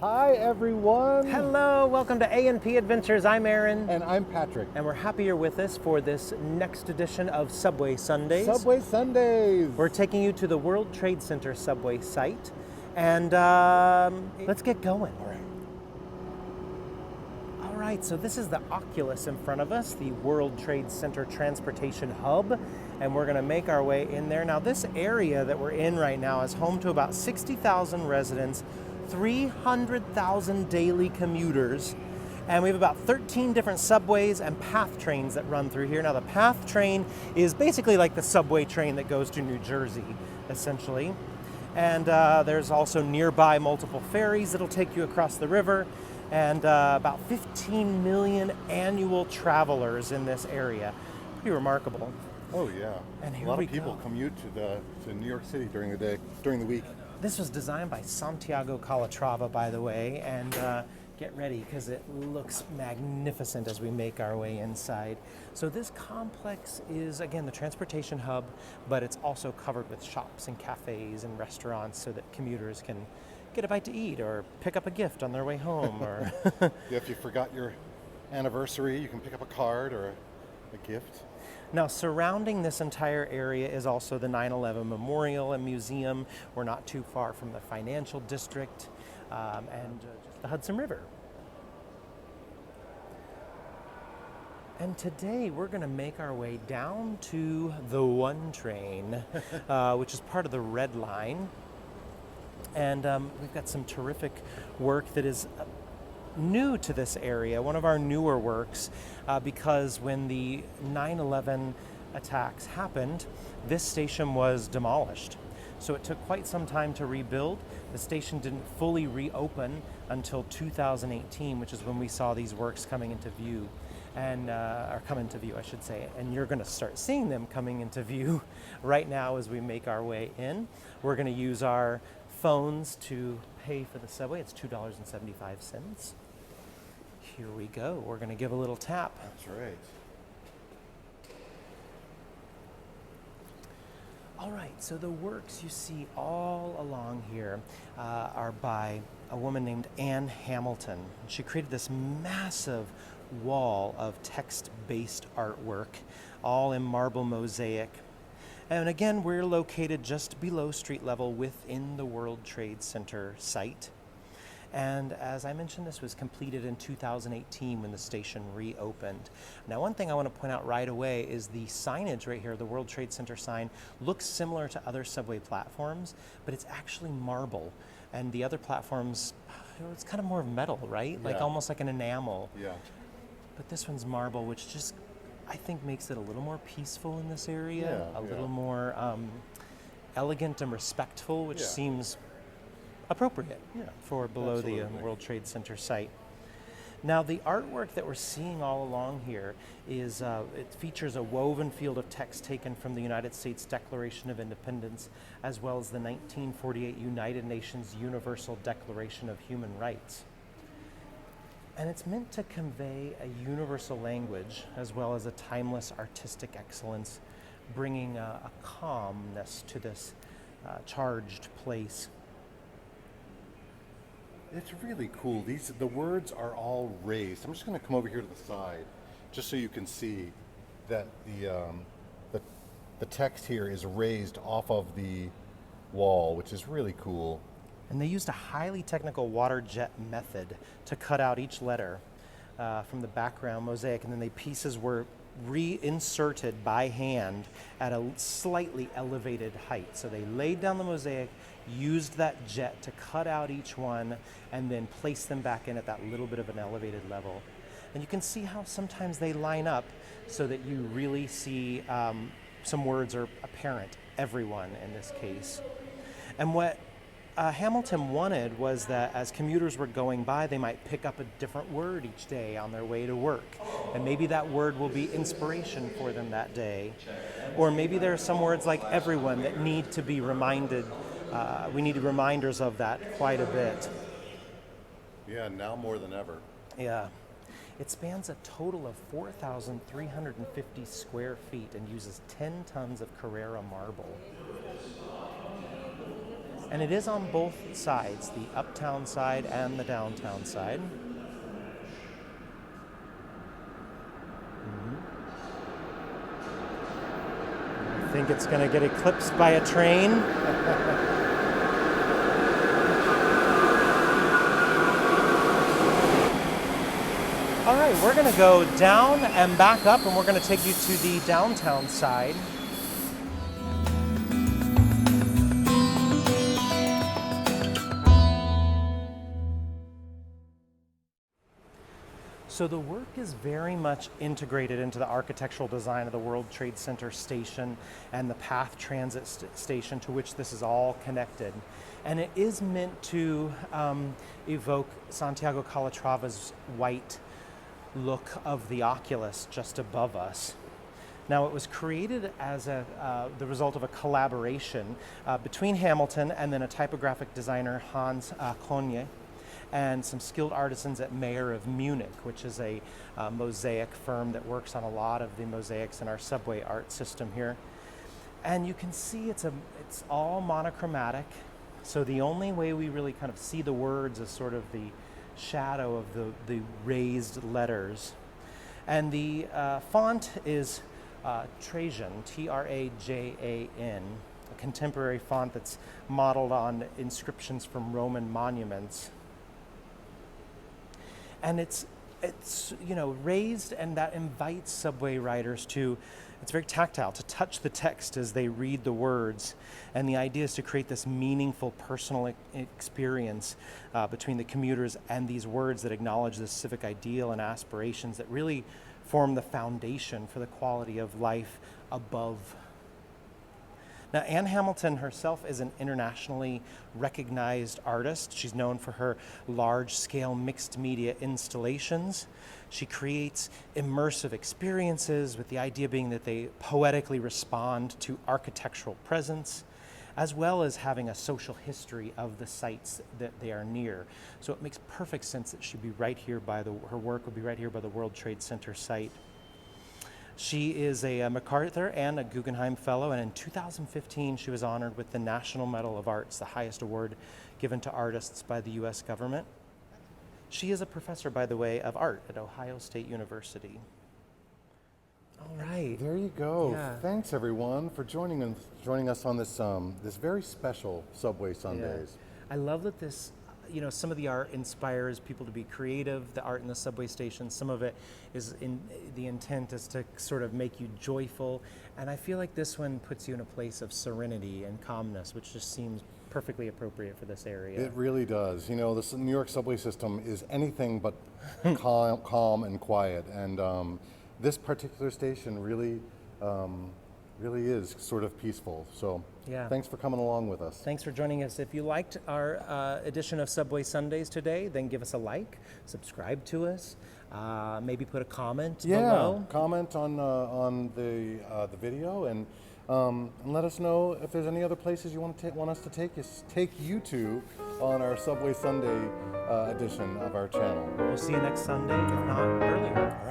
Hi everyone! Hello, welcome to A&P Adventures. I'm Aaron. And I'm Patrick. And we're happy you're with us for this next edition of Subway Sundays. Subway Sundays! We're taking you to the World Trade Center subway site. And let's get going. All right, so this is the Oculus in front of us, the World Trade Center Transportation Hub. And we're gonna make our way in there. Now this area that we're in right now is home to about 60,000 residents, 300,000 daily commuters, and we have about 13 different subways and PATH trains that run through here. Now the PATH train is basically like the subway train that goes to New Jersey, essentially. And there's also nearby multiple ferries that'll take you across the river, and about 15 million annual travelers in this area. Pretty remarkable. Oh yeah, And here a lot we of people go. commute to New York City during the week. This was designed by Santiago Calatrava, by the way, and get ready because it looks magnificent as we make our way inside. So this complex is, again, the transportation hub, but it's also covered with shops and cafes and restaurants so that commuters can get a bite to eat or pick up a gift on their way home. Or If you forgot your anniversary, you can pick up a card or a gift. Now, surrounding this entire area is also the 9/11 Memorial and Museum. We're not too far from the financial district and just the Hudson River. And today we're going to make our way down to the 1 train, which is part of the Red Line. And we've got some terrific work that is new to this area, one of our newer works, because when the 9/11 attacks happened, this station was demolished. So it took quite some time to rebuild. The station didn't fully reopen until 2018, which is when we saw these works coming into view, or come into view, I should say. And you're going to start seeing them coming into view right now as we make our way in. We're going to use our phones to pay for the subway. It's $2.75. Here we go. We're going to give a little tap. That's right. All right, so the works you see all along here are by a woman named Anne Hamilton. She created this massive wall of text-based artwork, all in marble mosaic. And again, we're located just below street level within the World Trade Center site. And as I mentioned, this was completed in 2018 when the station reopened. Now, one thing I want to point out right away is the signage right here, the World Trade Center sign, looks similar to other subway platforms, but it's actually marble. And the other platforms, it's kind of more metal, right? Yeah. Like almost like an enamel. Yeah. But this one's marble, which just, I think, makes it a little more peaceful in this area, Yeah, a yeah. little more elegant and respectful, which Yeah. seems appropriate for below the Absolutely. World Trade Center site. Now, the artwork that we're seeing all along here is, it features a woven field of text taken from the United States Declaration of Independence, as well as the 1948 United Nations Universal Declaration of Human Rights. And it's meant to convey a universal language as well as a timeless artistic excellence, bringing a calmness to this charged place. It's really cool. The words are all raised. I'm just going to come over here to the side, just so you can see that the text here is raised off of the wall, which is really cool. And they used a highly technical water jet method to cut out each letter from the background mosaic, and then the pieces were reinserted by hand at a slightly elevated height. So they laid down the mosaic, used that jet to cut out each one, and then place them back in at that little bit of an elevated level. And you can see how sometimes they line up so that you really see some words are apparent, everyone in this case. And what Hamilton wanted was that as commuters were going by, they might pick up a different word each day on their way to work. And maybe that word will be inspiration for them that day. Or maybe there are some words like everyone that need to be reminded. We need reminders of that quite a bit. Yeah, now more than ever. Yeah. It spans a total of 4,350 square feet and uses 10 tons of Carrara marble. And it is on both sides, the uptown side and the downtown side. I think it's going to get eclipsed by a train. All right, we're going to go down and back up, and we're going to take you to the downtown side. So the work is very much integrated into the architectural design of the World Trade Center station and the PATH transit station, to which this is all connected. And it is meant to evoke Santiago Calatrava's white look of the oculus just above us. Now, it was created as the result of a collaboration between Hamilton and then a typographic designer, Hans Konje, and some skilled artisans at Mayer of Munich, which is a mosaic firm that works on a lot of the mosaics in our subway art system here. And you can see it's all monochromatic, so the only way we really kind of see the words is sort of the shadow of the raised letters. And the font is Trajan, Trajan, a contemporary font that's modeled on inscriptions from Roman monuments. And it's raised, and that invites subway riders to, it's very tactile, to touch the text as they read the words. And the idea is to create this meaningful personal experience between the commuters and these words that acknowledge the civic ideal and aspirations that really form the foundation for the quality of life above. Now, Anne Hamilton herself is an internationally recognized artist. She's known for her large-scale mixed media installations. She creates immersive experiences, with the idea being that they poetically respond to architectural presence, as well as having a social history of the sites that they are near. So it makes perfect sense that she'd be right here her work would be right here by the World Trade Center site. She is a MacArthur and a Guggenheim Fellow, and in 2015 she was honored with the National Medal of Arts, the highest award given to artists by the U.S. government. She is a professor, by the way, of art at Ohio State University. All right. There you go. Yeah. Thanks, everyone, for joining us on this this very special Subway Sundays. Yeah. I love that this, some of the art inspires people to be creative, the art in the subway station. Some of it is the intent is to sort of make you joyful. And I feel like this one puts you in a place of serenity and calmness, which just seems perfectly appropriate for this area. It really does. The New York subway system is anything but calm and quiet. And this particular station really is sort of peaceful. So yeah. Thanks for coming along with us. Thanks for joining us. If you liked our edition of Subway Sundays today, then give us a like, subscribe to us, maybe put a comment below. Comment on the video, and let us know if there's any other places you want us to take you to on our Subway Sunday edition of our channel. We'll see you next Sunday, if not earlier.